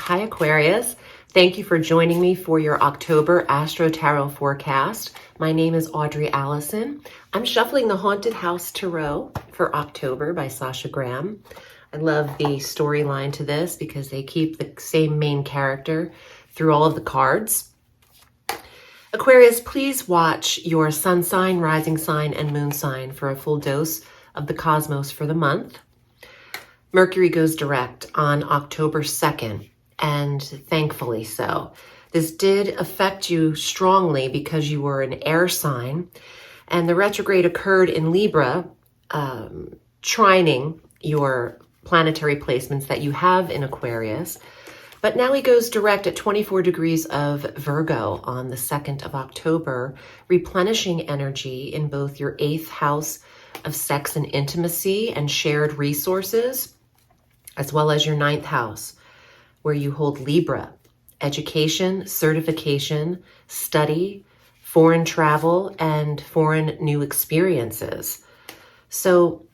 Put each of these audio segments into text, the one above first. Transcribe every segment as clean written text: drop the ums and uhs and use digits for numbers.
Hi, Aquarius. Thank you for joining me for your October Astro Tarot forecast. My name is Audrey Alison. I'm shuffling the Haunted House Tarot for October by Sasha Graham. I love the storyline to this because they keep the same main character through all of the cards. Aquarius, please watch your sun sign, rising sign, and moon sign for a full dose of the cosmos for the month. Mercury goes direct on October 2nd, and thankfully so. This did affect you strongly because you were an air sign, and the retrograde occurred in Libra, trining your planetary placements that you have in Aquarius. But now he goes direct at 24 degrees of Virgo on the 2nd of October, replenishing energy in both your 8th house of sex and intimacy and shared resources, as well as your 9th house, where you hold Libra, education, certification, study, foreign travel, and foreign new experiences. So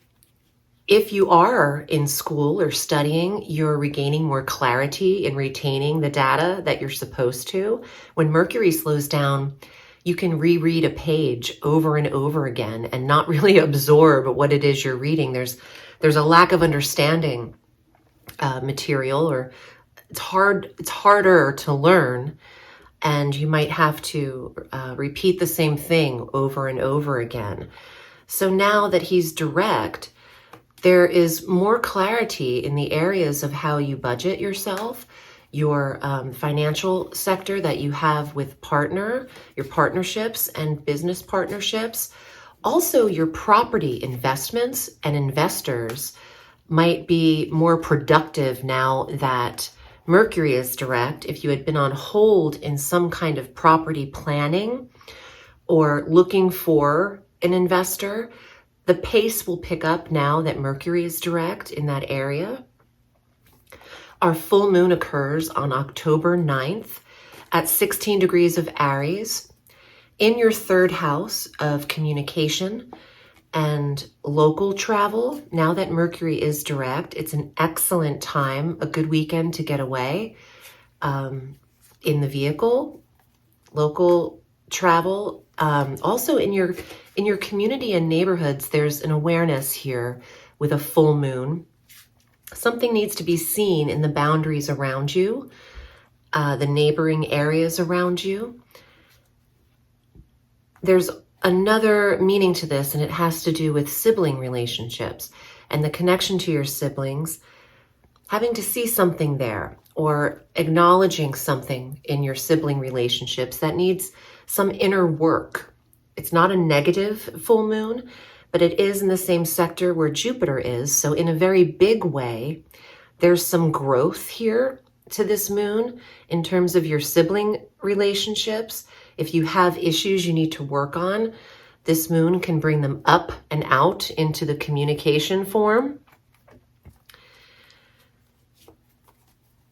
if you are in school or studying, you're regaining more clarity in retaining the data that you're supposed to. When Mercury slows down, you can reread a page over and over again and not really absorb what it is you're reading. There's a lack of understanding material, or it's harder to learn, and you might have to repeat the same thing over and over again. So now that he's direct, there is more clarity in the areas of how you budget yourself, your financial sector that you have with your partnerships and business partnerships. Also, your property investments and investors might be more productive now that Mercury is direct. If you had been on hold in some kind of property planning or looking for an investor, the pace will pick up now that Mercury is direct in that area. Our full moon occurs on October 9th at 16 degrees of Aries in your 3rd house of communication and local travel. Now that Mercury is direct, it's an excellent time, a good weekend to get away in the vehicle, local travel. Also in your community and neighborhoods, there's an awareness here with a full moon. Something needs to be seen in the boundaries around you, the neighboring areas around you. There's another meaning to this, and it has to do with sibling relationships and the connection to your siblings, having to see something there or acknowledging something in your sibling relationships that needs some inner work. It's not a negative full moon, but it is in the same sector where Jupiter is. So in a very big way, there's some growth here to this moon in terms of your sibling relationships. If you have issues you need to work on, this moon can bring them up and out into the communication form.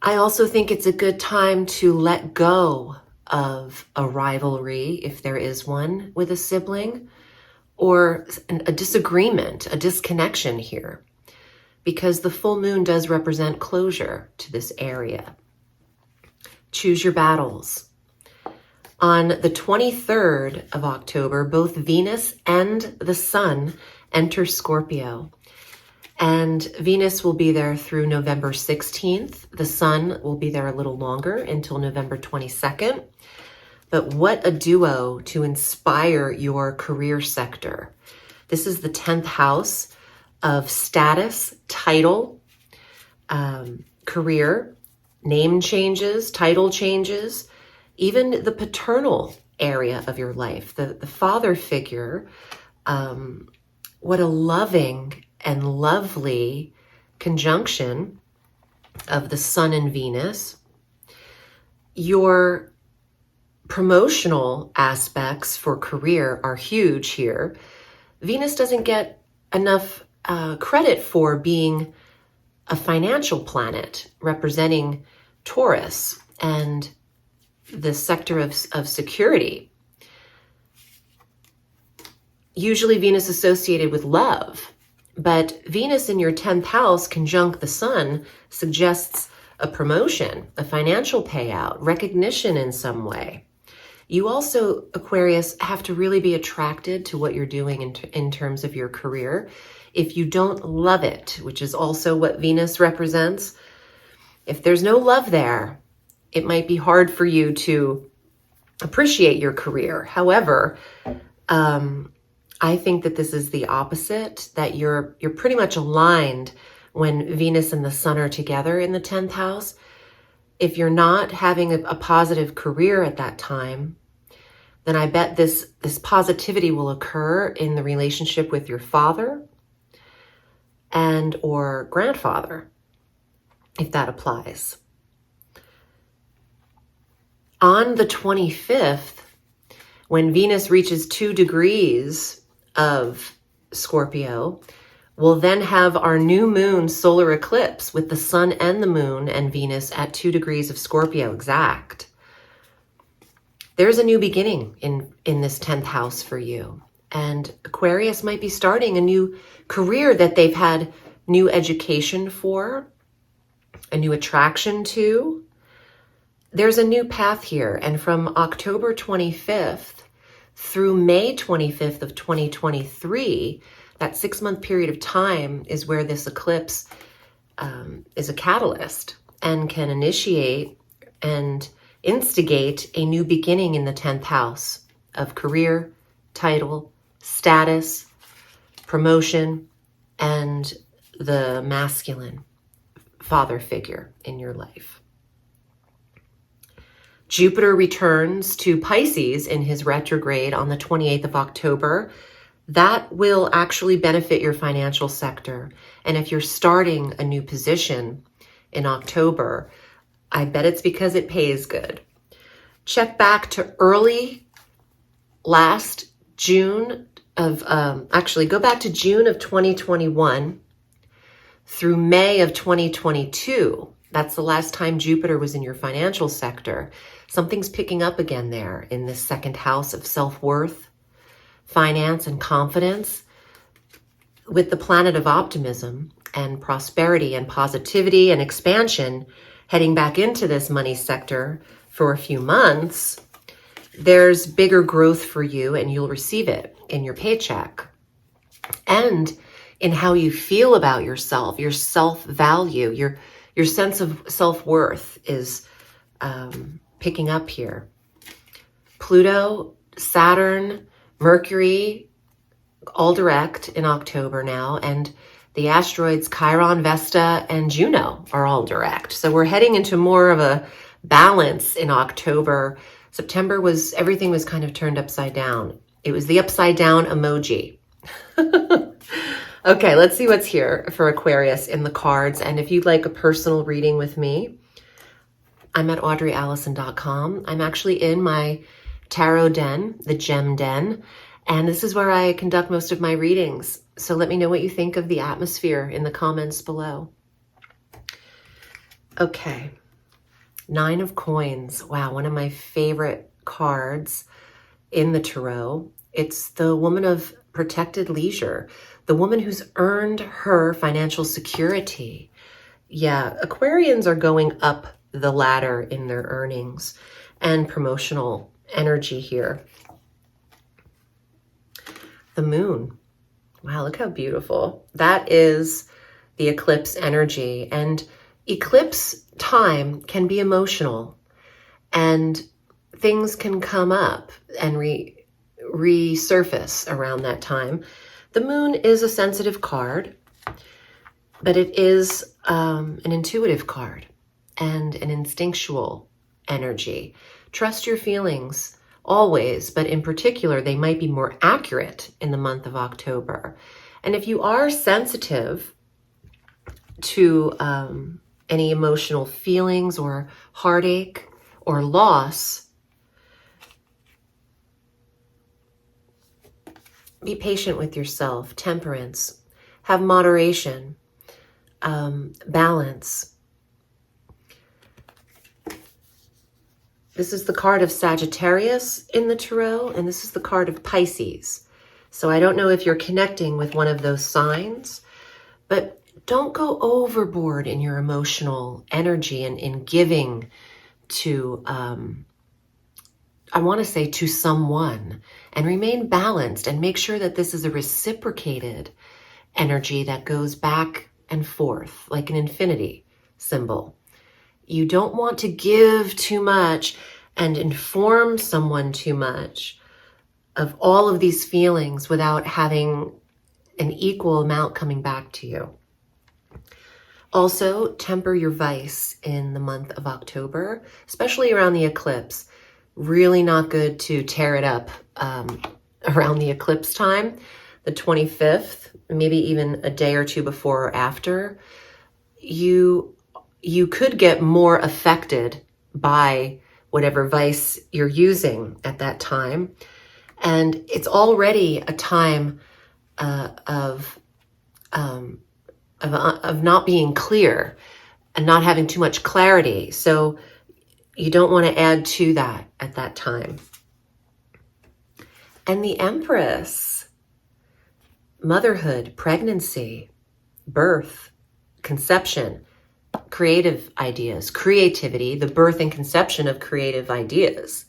I also think it's a good time to let go of a rivalry, if there is one, with a sibling, or a disagreement, a disconnection here, because the full moon does represent closure to this area. Choose your battles. On the 23rd of October, both Venus and the Sun enter Scorpio. And Venus will be there through November 16th. The Sun will be there a little longer until November 22nd. But what a duo to inspire your career sector. This is the 10th house of status, title, career, name changes, title changes, even the paternal area of your life, the father figure. What a loving and lovely conjunction of the Sun and Venus. Your promotional aspects for career are huge here. Venus doesn't get enough credit for being a financial planet representing Taurus and the sector of security. Usually Venus associated with love, but Venus in your 10th house conjunct the Sun suggests a promotion, a financial payout, recognition in some way. You also, Aquarius, have to really be attracted to what you're doing in terms of your career. If you don't love it, which is also what Venus represents, if there's no love there, it might be hard for you to appreciate your career. However, I think that this is the opposite, that you're pretty much aligned when Venus and the Sun are together in the 10th house. If you're not having a positive career at that time, then I bet this positivity will occur in the relationship with your father and or grandfather, if that applies. On the 25th, when Venus reaches 2 degrees of Scorpio, we'll then have our new moon solar eclipse with the Sun and the Moon and Venus at 2 degrees of Scorpio exact. There's a new beginning in this 10th house for you. And Aquarius might be starting a new career that they've had new education for, a new attraction to. There's a new path here. And from October 25th through May 25th of 2023, that 6-month period of time is where this eclipse is a catalyst and can initiate and instigate a new beginning in the 10th house of career, title, status, promotion, and the masculine father figure in your life. Jupiter returns to Pisces in his retrograde on the 28th of October. That will actually benefit your financial sector. And if you're starting a new position in October, I bet it's because it pays good. Check back to early last June of, go back to June of 2021 through May of 2022. That's the last time Jupiter was in your financial sector. Something's picking up again there in this 2nd house of self-worth, finance, and confidence, with the planet of optimism and prosperity and positivity and expansion heading back into this money sector for a few months. There's bigger growth for you, and you'll receive it in your paycheck and in how you feel about yourself, your self-value, your sense of self-worth is picking up here. Pluto, Saturn, Mercury, all direct in October now, and the asteroids Chiron, Vesta, and Juno are all direct. So we're heading into more of a balance in October. September everything was kind of turned upside down. It was the upside down emoji. Okay, let's see what's here for Aquarius in the cards. And if you'd like a personal reading with me, I'm at audreyalison.com. I'm actually in my tarot den, the gem den, and this is where I conduct most of my readings. So let me know what you think of the atmosphere in the comments below. Okay, 9 of Coins. Wow, one of my favorite cards in the tarot. It's the woman of protected leisure, the woman who's earned her financial security. Yeah, Aquarians are going up the ladder in their earnings and promotional energy here. The moon. Wow, look how beautiful. That is the eclipse energy. And eclipse time can be emotional, and things can come up and resurface around that time. The moon is a sensitive card, but it is an intuitive card and an instinctual energy. Trust your feelings always, but in particular, they might be more accurate in the month of October. And if you are sensitive to any emotional feelings or heartache or loss, be patient with yourself, temperance, have moderation, balance. This is the card of Sagittarius in the tarot, and this is the card of Pisces. So I don't know if you're connecting with one of those signs, but don't go overboard in your emotional energy and in giving to, I want to say to someone, and remain balanced and make sure that this is a reciprocated energy that goes back and forth like an infinity symbol. You don't want to give too much and inform someone too much of all of these feelings without having an equal amount coming back to you. Also, temper your vice in the month of October, especially around the eclipse. Really not good to tear it up around the eclipse time, the 25th, maybe even a day or two before or after. You could get more affected by whatever vice you're using at that time. And it's already a time of not being clear and not having too much clarity. So you don't want to add to that at that time. And the Empress, motherhood, pregnancy, birth, conception, creative ideas, creativity, the birth and conception of creative ideas,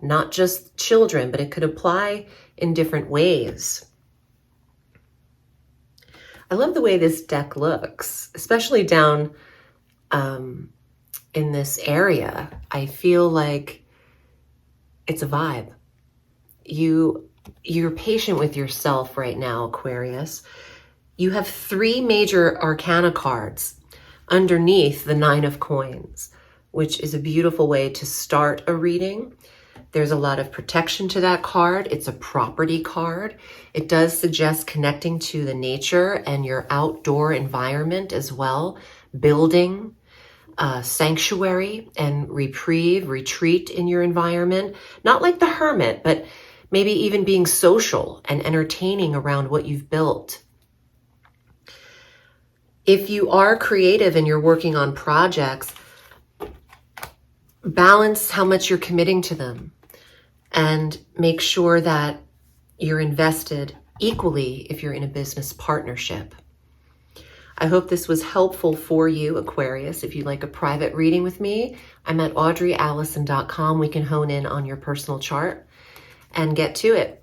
not just children, but it could apply in different ways. I love the way this deck looks, especially down in this area. I feel like it's a vibe. You're patient with yourself right now, Aquarius. You have 3 major arcana cards underneath the 9 of coins, which is a beautiful way to start a reading. There's a lot of protection to that card. It's a property card. It does suggest connecting to the nature and your outdoor environment as well, building sanctuary and reprieve, retreat in your environment. Not like the hermit, but maybe even being social and entertaining around what you've built. If you are creative and you're working on projects, balance how much you're committing to them and make sure that you're invested equally if you're in a business partnership. I hope this was helpful for you, Aquarius. If you'd like a private reading with me, I'm at audreyalison.com. We can hone in on your personal chart and get to it.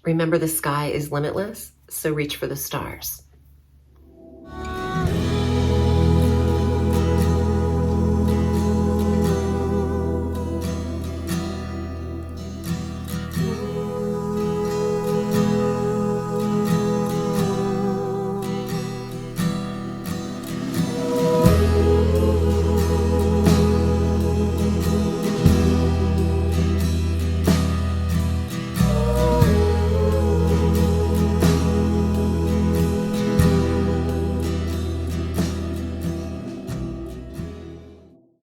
Remember, the sky is limitless, so reach for the stars.